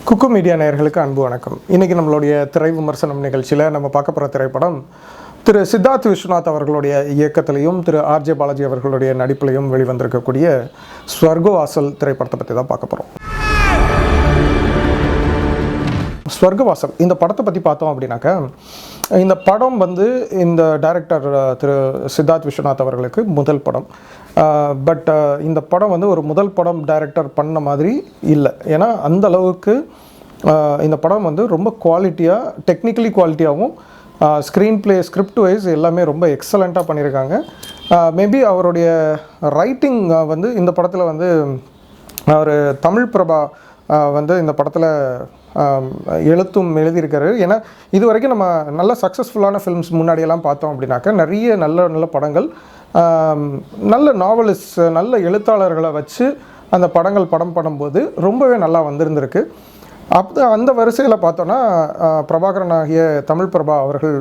குக்கு media நேயர்களுக்கு அன்பு வணக்கம். இன்றைக்கி நம்மளுடைய திரை விமர்சனம் நிகழ்ச்சியில் நம்ம பார்க்க போகிற திரைப்படம் திரு சித்தார்த் விஸ்வநாத் அவர்களுடைய இயக்கத்திலையும் திரு ஆர்ஜே பாலாஜி அவர்களுடைய நடிப்பிலையும் வெளிவந்திருக்கக்கூடிய ஸ்வர்கவாசல் திரைப்படத்தை பற்றி தான் பார்க்க போகிறோம். ஸ்வர்கவாசல் இந்த படத்தை பற்றி பார்த்தோம் அப்படின்னாக்கா, இந்த படம் இந்த டைரக்டர் திரு சித்தார்த் விஸ்வநாத் அவர்களுக்கு முதல் படம். பட் இந்த படம் ஒரு முதல் படம் டைரக்டர் பண்ண மாதிரி இல்லை. ஏன்னா அந்த அளவுக்கு இந்த படம் ரொம்ப குவாலிட்டியாக, டெக்னிக்கலி குவாலிட்டியாகவும், ஸ்க்ரீன் ப்ளே, ஸ்கிரிப்ட் வைஸ் எல்லாமே ரொம்ப எக்ஸலண்ட்டாக பண்ணியிருக்காங்க. மேபி அவருடைய ரைட்டிங் இந்த படத்தில் அவர் தமிழ் பிரபா இந்த படத்தில் எழுத்தும் எழுதியிருக்காரு. ஏன்னா இது வரைக்கும் நம்ம நல்ல சக்ஸஸ்ஃபுல்லான ஃபிலிம்ஸ் முன்னாடியெல்லாம் பார்த்தோம் அப்படின்னாக்கா, நிறைய நல்ல படங்கள், நல்ல நாவலிஸ்ட், நல்ல எழுத்தாளர்களை வச்சு அந்த படம் பண்ணும்போது ரொம்பவே நல்லா வந்திருந்திருக்கு. அந்த வரிசையில் பார்த்தோன்னா பிரபாகரன் ஆகிய தமிழ் பிரபா அவர்கள்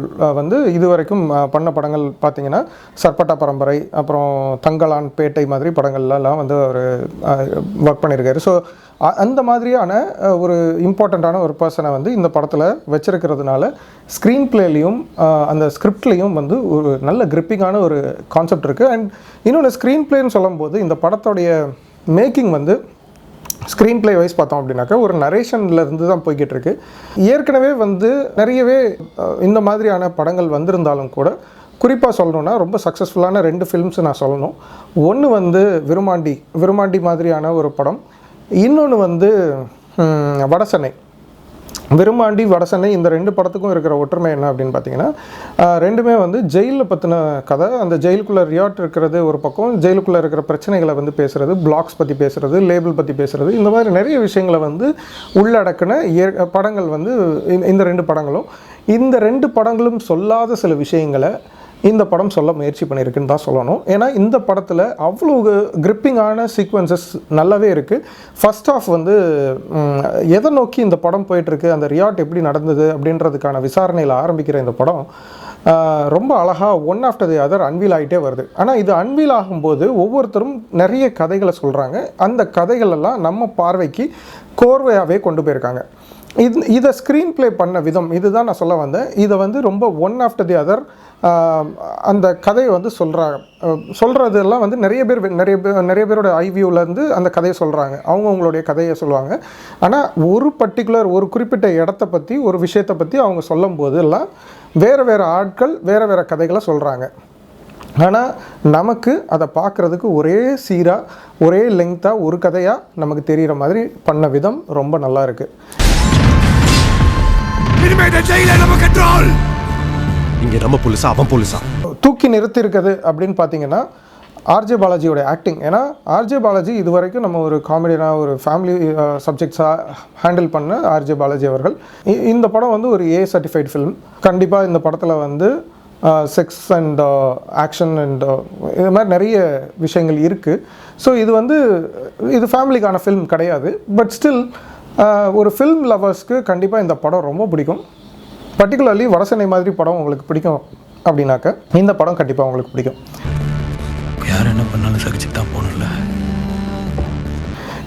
இது வரைக்கும் பண்ண படங்கள் பார்த்திங்கன்னா சர்பட்டா பரம்பரை, அப்புறம் தங்கலான், பேட்டை மாதிரி படங்கள்லாம் அவர் ஒர்க் பண்ணியிருக்காரு. ஸோ அந்த மாதிரியான ஒரு இம்பார்ட்டண்ட்டான ஒரு பர்சனை இந்த படத்தில் வச்சுருக்கிறதுனால ஸ்க்ரீன் பிளேலையும் அந்த ஸ்கிரிப்ட்லேயும் ஒரு நல்ல கிரிப்பிங்கான ஒரு கான்செப்ட் இருக்குது. அண்ட் இன்னொன்று, ஸ்க்ரீன் பிளேன்னு சொல்லும்போது இந்த படத்தோடைய மேக்கிங் ஸ்க்ரீன் பிளே வைஸ் பார்த்தோம் அப்படின்னாக்கா ஒரு நரேஷன்லேருந்து தான் போய்கிட்டு இருக்கு. ஏற்கனவே நிறையவே இந்த மாதிரியான படங்கள் வந்திருந்தாலும் கூட, குறிப்பாக சொல்லணுன்னா ரொம்ப சக்ஸஸ்ஃபுல்லான 2 ஃபிலிம்ஸ் நான் சொல்லணும். ஒன்று விருமாண்டி மாதிரியான ஒரு படம், இன்னொன்று வடசென்னை. விருமாண்டி, வடசென்னை, இந்த 2 படத்துக்கும் இருக்கிற ஒற்றுமை என்ன அப்படின்னு பார்த்தீங்கன்னா, ரெண்டுமே ஜெயிலில் பற்றின கதை. அந்த ஜெயிலுக்குள்ளே ரியாட் இருக்கிறது ஒரு பக்கம், ஜெயிலுக்குள்ளே இருக்கிற பிரச்சனைகளை பேசுகிறது, பிளாக்ஸ் பற்றி பேசுகிறது, லேபிள் பற்றி பேசுகிறது, இந்த மாதிரி நிறைய விஷயங்களை உள்ளடக்கின படங்கள் இந்த 2 படங்களும். இந்த 2 படங்களும் சொல்லாத சில விஷயங்களை இந்த படம் சொல்ல முயற்சி பண்ணியிருக்குன்னு தான் சொல்லணும். ஏன்னா இந்த படத்தில் அவ்வளோ கிரிப்பிங்கான சீக்வன்சஸ் நல்லாவே இருக்குது. ஃபர்ஸ்ட் ஆஃப் எதை நோக்கி இந்த படம் போயிட்டுருக்கு, அந்த ரியாட் எப்படி நடந்தது அப்படின்றதுக்கான விசாரணையில் ஆரம்பிக்கிற இந்த படம் ரொம்ப அழகாக one after the other unveil ஆகிட்டே வருது. ஆனால் இது அன்வீல் ஆகும்போது ஒவ்வொருத்தரும் நிறைய கதைகளை சொல்கிறாங்க. அந்த கதைகளெல்லாம் நம்ம பார்வைக்கு கோர்வையாகவே கொண்டு போயிருக்காங்க. இதை ஸ்க்ரீன் ப்ளே பண்ண விதம், இதுதான் நான் சொல்ல வந்தேன். இதை ரொம்ப ஒன் ஆஃப்டர் தி அதர் அந்த கதையை சொல்கிறதெல்லாம் நிறைய பேரோட ஐவியூலேருந்து அந்த கதையை சொல்கிறாங்க, அவங்களுடைய கதையை சொல்லுவாங்க. ஆனால் ஒரு குறிப்பிட்ட இடத்த பற்றி, ஒரு விஷயத்தை பற்றி அவங்க சொல்லும் போதெல்லாம் வேறு ஆட்கள் வேறு கதைகளை சொல்கிறாங்க. ஆனால் நமக்கு அதை பார்க்குறதுக்கு ஒரே சீராக, ஒரே லெங்க்த்தாக, ஒரு கதையாக நமக்கு தெரிகிற மாதிரி பண்ண விதம் ரொம்ப நல்லா இருக்குது. இங்கே நம்ம போலீஸா, அவன் போலீஸா? தூக்கி நிறுத்தியிருக்குது அப்படின்னு பார்த்தீங்கன்னா ஆர்ஜே பாலாஜியோட ஆக்டிங். ஏன்னா ஆர்ஜே பாலாஜி இது வரைக்கும் நம்ம ஒரு காமெடியான ஒரு ஃபேமிலி சப்ஜெக்ட்ஸாக ஹேண்டில் பண்ண ஆர்ஜே பாலாஜி அவர்கள், இந்த படம் ஒரு A சர்டிஃபைட் ஃபிலிம். கண்டிப்பாக இந்த படத்தில் செக்ஸ் அண்ட் ஆக்ஷன் அண்ட் இது மாதிரி நிறைய விஷயங்கள் இருக்குது. ஸோ இது ஃபேமிலிக்கான ஃபிலிம் கிடையாது. பட் ஸ்டில் ஒரு ஃபில்ம் லவர்ஸ்க்கு கண்டிப்பாக இந்த படம் ரொம்ப பிடிக்கும். பர்டிகுலர்லி வடசென்னை மாதிரி படம் உங்களுக்கு பிடிக்கும் அப்படின்னாக்க இந்த படம் கண்டிப்பாக உங்களுக்கு பிடிக்கும். யார் என்ன பண்ணாலும் சகிச்சு தான் போகணும்ல.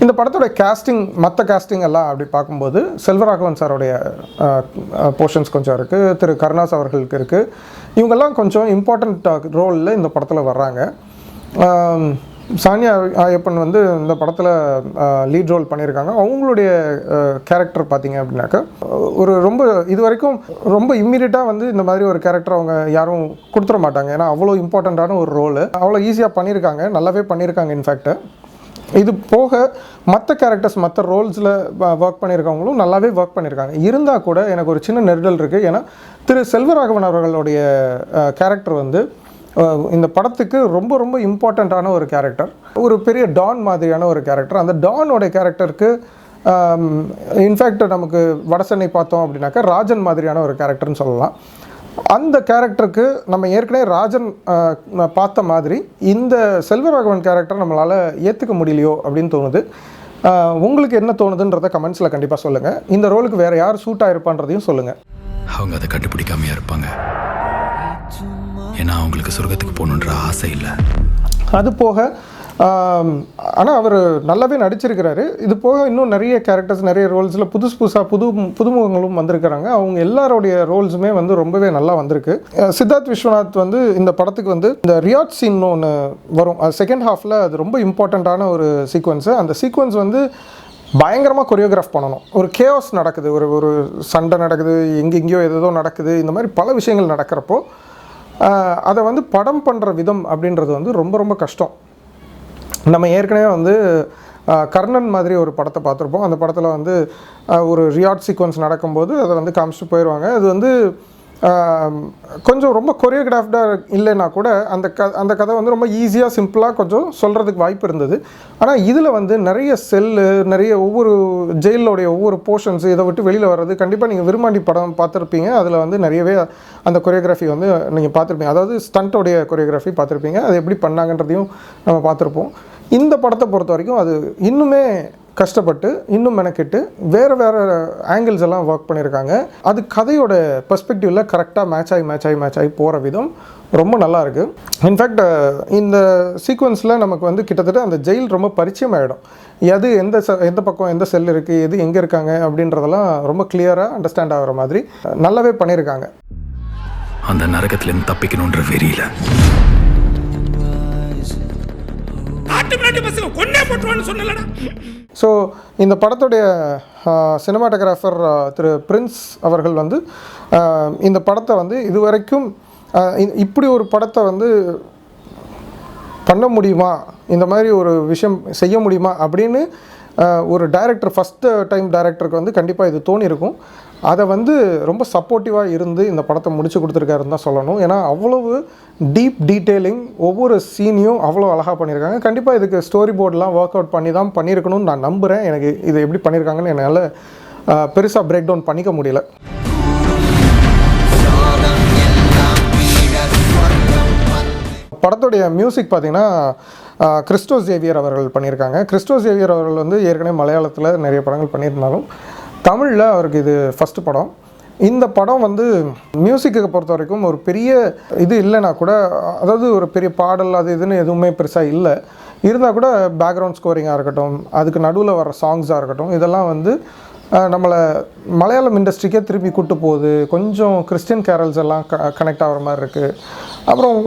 இந்த படத்தோட கேஸ்டிங், மற்ற கேஸ்டிங் எல்லாம் அப்படி பார்க்கும்போது செல்வராகவன் சாரோடைய போர்ஷன்ஸ் கொஞ்சம் இருக்குது, திரு கருணாஸ் அவர்களுக்கு இருக்குது. இவங்கெல்லாம் கொஞ்சம் இம்பார்ட்டண்ட் ரோலில் இந்த படத்தில் வர்றாங்க. சானியா ஐயப்பன் இந்த படத்தில் லீட் ரோல் பண்ணியிருக்காங்க. அவங்களுடைய கேரக்டர் பார்த்திங்க அப்படின்னாக்கா ரொம்ப இது வரைக்கும் ரொம்ப இம்மீடியட்டாக இந்த மாதிரி ஒரு கேரக்டர் அவங்க யாரும் கொடுத்துட மாட்டாங்க. ஏன்னா அவ்வளோ இம்பார்ட்டண்ட்டான ஒரு ரோலு அவ்வளோ ஈஸியாக பண்ணியிருக்காங்க, நல்லாவே பண்ணியிருக்காங்க. இன்ஃபேக்ட் இது போக மற்ற கேரக்டர்ஸ், மற்ற ரோல்ஸில் ஒர்க் பண்ணியிருக்கவங்களும் நல்லாவே ஒர்க் பண்ணியிருக்காங்க. இருந்தால் கூட எனக்கு ஒரு சின்ன நெருடல் இருக்குது. ஏன்னா திரு செல்வராகவன் அவர்களுடைய கேரக்டர் இந்த படத்துக்கு ரொம்ப இம்பார்ட்டண்ட்டான ஒரு கேரக்டர், ஒரு பெரிய டான் மாதிரியான ஒரு கேரக்டர். அந்த டானோட கேரக்டருக்கு இன்ஃபேக்ட் நமக்கு வடசென்னை பார்த்தோம் அப்படின்னாக்கா ராஜன் மாதிரியான ஒரு கேரக்டர்னு சொல்லலாம். அந்த கேரக்டருக்கு நம்ம ஏற்கனவே ராஜன் பார்த்த மாதிரி இந்த செல்வராகவன் கேரக்டர் நம்மளால் ஏற்றுக்க முடியலையோ அப்படின்னு தோணுது. உங்களுக்கு என்ன தோணுதுன்றதை கமெண்ட்ஸில் கண்டிப்பாக சொல்லுங்கள். இந்த ரோலுக்கு வேறு யார் சூட் ஆகிருப்பான்றதையும் சொல்லுங்கள். அவங்க அதை கண்டுபிடிக்காமையாக இருப்பாங்க. ஏன்னா அவங்களுக்கு சொர்க்கத்துக்கு போகணுன்ற ஆசை இல்லை. அது போக ஆனால் அவர் நல்லாவே நடிச்சிருக்கிறாரு. இது போக இன்னும் நிறைய கேரக்டர்ஸ், நிறைய ரோல்ஸில் புதுசாக புதுமுகங்களும் வந்திருக்கிறாங்க. அவங்க எல்லாருடைய ரோல்ஸுமே வந்து ரொம்பவே நல்லா வந்திருக்கு. சித்தார்த் விஸ்வநாத் வந்து இந்த படத்துக்கு வந்து இந்த ரியாட் சீன் ஒன்று வரும், செகண்ட் ஹாஃபில். அது ரொம்ப இம்பார்ட்டண்ட்டான ஒரு சீக்வன்ஸு. அந்த சீக்வன்ஸ் வந்து பயங்கரமாக கொரியோகிராஃப் பண்ணணும். ஒரு கேஆஸ் நடக்குது, ஒரு சண்டை நடக்குது, எங்கெங்கேயோ ஏதோ நடக்குது, இந்த மாதிரி பல விஷயங்கள் நடக்கிறப்போ அதை வந்து படம் பண்ணுற விதம் அப்படின்றது வந்து ரொம்ப ரொம்ப கஷ்டம். நம்ம ஏற்கனவே வந்து கர்ணன் மாதிரி ஒரு படத்தை பார்த்துருப்போம். அந்த படத்தில் வந்து ஒரு ரியாட் சீக்வன்ஸ் நடக்கும்போது அதை வந்து காமிச்சிட்டு போயிடுவாங்க. அது வந்து கொஞ்சம் ரொம்ப கொரியோகிராஃப்டாக இல்லைன்னா கூட அந்த கதை வந்து ரொம்ப ஈஸியாக சிம்பிளாக கொஞ்சம் சொல்கிறதுக்கு வாய்ப்பு இருந்தது. ஆனால் இதில் வந்து நிறைய செல்லு, நிறைய ஒவ்வொரு ஜெயிலோடைய ஒவ்வொரு போர்ஷன்ஸ் இதை விட்டு வெளியில் வர்றது. கண்டிப்பாக நீங்கள் விரும்மாண்டி படம் பார்த்துருப்பீங்க. அதில் வந்து நிறையவே அந்த கொரியோகிராஃபி வந்து நீங்கள் பார்த்துருப்பீங்க. அதாவது ஸ்டண்ட்டோடைய கொரியோகிராஃபி பார்த்துருப்பீங்க. அது எப்படி பண்ணாங்கன்றதையும் நம்ம பார்த்துருப்போம். இந்த படத்தை பொறுத்த வரைக்கும் அது இன்னுமே கஷ்டப்பட்டு, இன்னும் மெனக்கிட்டு வேறு ஆங்கிள்ஸ் எல்லாம் ஒர்க் பண்ணியிருக்காங்க. அது கதையோட பெர்ஸ்பெக்டிவில் கரெக்டாக மேட்ச் ஆகி போகிற விதம் ரொம்ப நல்லா இருக்குது. இன்ஃபேக்ட் இந்த சீக்வன்ஸில் நமக்கு வந்து கிட்டத்தட்ட அந்த ஜெயில் ரொம்ப பரிச்சயம் ஆகிடும். எது எந்த பக்கம் எந்த செல் இருக்குது, எது எங்கே இருக்காங்க அப்படின்றதெல்லாம் ரொம்ப கிளியராக அண்டர்ஸ்டாண்ட் ஆகிற மாதிரி நல்லாவே பண்ணியிருக்காங்க. அந்த நரகத்திலேருந்து தப்பிக்கணுன்ற வெறியில ஸோ இந்த படத்துடைய சினிமாட்டோகிராஃபர் திரு பிரின்ஸ் அவர்கள் வந்து இந்த படத்தை வந்து இதுவரைக்கும் இப்படி ஒரு படத்தை வந்து பண்ண முடியுமா, இந்த மாதிரி ஒரு விஷயம் செய்ய முடியுமா அப்படின்னு ஒரு டைரக்டர், ஃபஸ்ட்டு டைம் டைரக்டருக்கு வந்து கண்டிப்பாக இது தோணியிருக்கும். அதை வந்து ரொம்ப சப்போர்ட்டிவாக இருந்து இந்த படத்தை முடிச்சு கொடுத்துருக்காருன்னு தான் சொல்லணும். ஏன்னா அவ்வளவு டீப் டீட்டெயிலிங், ஒவ்வொரு சீனையும் அவ்வளோ அழகாக பண்ணியிருக்காங்க. கண்டிப்பாக இதுக்கு ஸ்டோரி போர்டெலாம் ஒர்க் அவுட் பண்ணி தான் பண்ணியிருக்கணும்னு நான் நம்புகிறேன். எனக்கு இது எப்படி பண்ணியிருக்காங்கன்னு என்னால் பெருசாக பிரேக் டவுன் பண்ணிக்க முடியல. படத்துடைய மியூசிக் பார்த்திங்கன்னா கிறிஸ்டோ சேவியர் அவர்கள் பண்ணியிருக்காங்க. கிறிஸ்டோ சேவியர் அவர்கள் வந்து ஏற்கனவே மலையாளத்தில் நிறைய படங்கள் பண்ணியிருந்தாலும் தமிழில் அவருக்கு இது ஃபஸ்ட்டு படம். இந்த படம் வந்து மியூசிக்கை பொறுத்த வரைக்கும் ஒரு பெரிய இது இல்லைனா கூட, அதாவது ஒரு பெரிய பாடல் அது இதுன்னு எதுவுமே பெருசாக இல்லை. இருந்தால் கூட பேக்ரவுண்ட் ஸ்கோரிங்காக இருக்கட்டும், அதுக்கு நடுவில் வர சாங்ஸாக இருக்கட்டும், இதெல்லாம் வந்து நம்மளை மலையாளம் இண்டஸ்ட்ரிக்கே திருப்பி கூட்டு போகுது. கொஞ்சம் கிறிஸ்டியன் கேரல்ஸ் எல்லாம் கனெக்ட் ஆகிற மாதிரி இருக்குது. அப்புறம்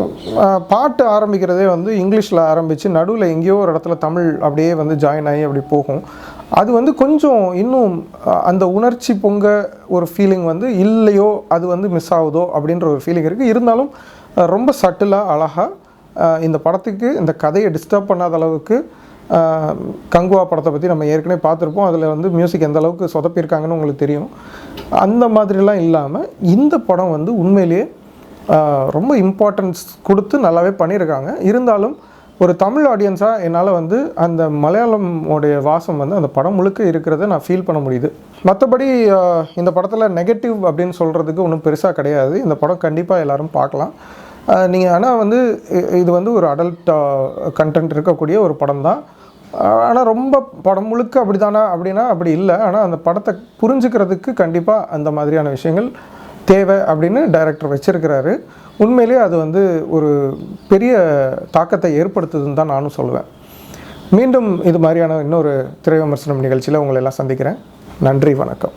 பாட்டு ஆரம்பிக்கிறதே வந்து இங்கிலீஷில் ஆரம்பித்து நடுவில் எங்கேயோ ஒரு இடத்துல தமிழ் அப்படியே வந்து ஜாயின் ஆகி அப்படி போகும். அது வந்து கொஞ்சம் இன்னும் அந்த உணர்ச்சி பொங்க ஒரு ஃபீலிங் வந்து இல்லையோ, அது வந்து மிஸ் ஆகுதோ அப்படின்ற ஒரு ஃபீலிங் இருக்குது. இருந்தாலும் ரொம்ப சட்டிலாக அழகாக இந்த படத்துக்கு இந்த கதையை டிஸ்டர்ப் பண்ணாத அளவுக்கு கங்குவா படத்தை பற்றி நம்ம ஏற்கனவே பார்த்துருப்போம். அதில் வந்து மியூசிக் எந்த அளவுக்கு சொதப்பியிருக்காங்கன்னு உங்களுக்கு தெரியும். அந்த மாதிரிலாம் இல்லாமல் இந்த படம் வந்து உண்மையிலேயே ரொம்ப இம்பார்ட்டன்ஸ் கொடுத்து நல்லாவே பண்ணியிருக்காங்க. இருந்தாலும் ஒரு தமிழ் ஆடியன்ஸாக என்னால் வந்து அந்த மலையாளமோடைய வாசம் வந்து அந்த படம் முழுக்க இருக்கிறத நான் ஃபீல் பண்ண முடியுது. மற்றபடி இந்த படத்தில் நெகட்டிவ் அப்படின்னு சொல்கிறதுக்கு ஒன்றும் பெருசாக கிடையாது. இந்த படம் கண்டிப்பாக எல்லோரும் பார்க்கலாம். நீங்கள் ஆனால் வந்து இது வந்து ஒரு அடல்ட் கண்டென்ட் இருக்கக்கூடிய ஒரு படம் தான். ஆனால் ரொம்ப படம் முழுக்க அப்படி தானா அப்படின்னா அப்படி இல்லை. ஆனால் அந்த படத்தை புரிஞ்சுக்கிறதுக்கு கண்டிப்பாக அந்த மாதிரியான விஷயங்கள் தேவை அப்படின்னு டைரக்டர் வச்சிருக்கிறாரு. உண்மையிலே அது வந்து ஒரு பெரிய தாக்கத்தை ஏற்படுத்துதுன்னு தான் நானும் சொல்லுவேன். மீண்டும் இது மாதிரியான இன்னொரு திரை விமர்சனம் நிகழ்ச்சியில் உங்களை எல்லாம் சந்திக்கிறேன். நன்றி, வணக்கம்.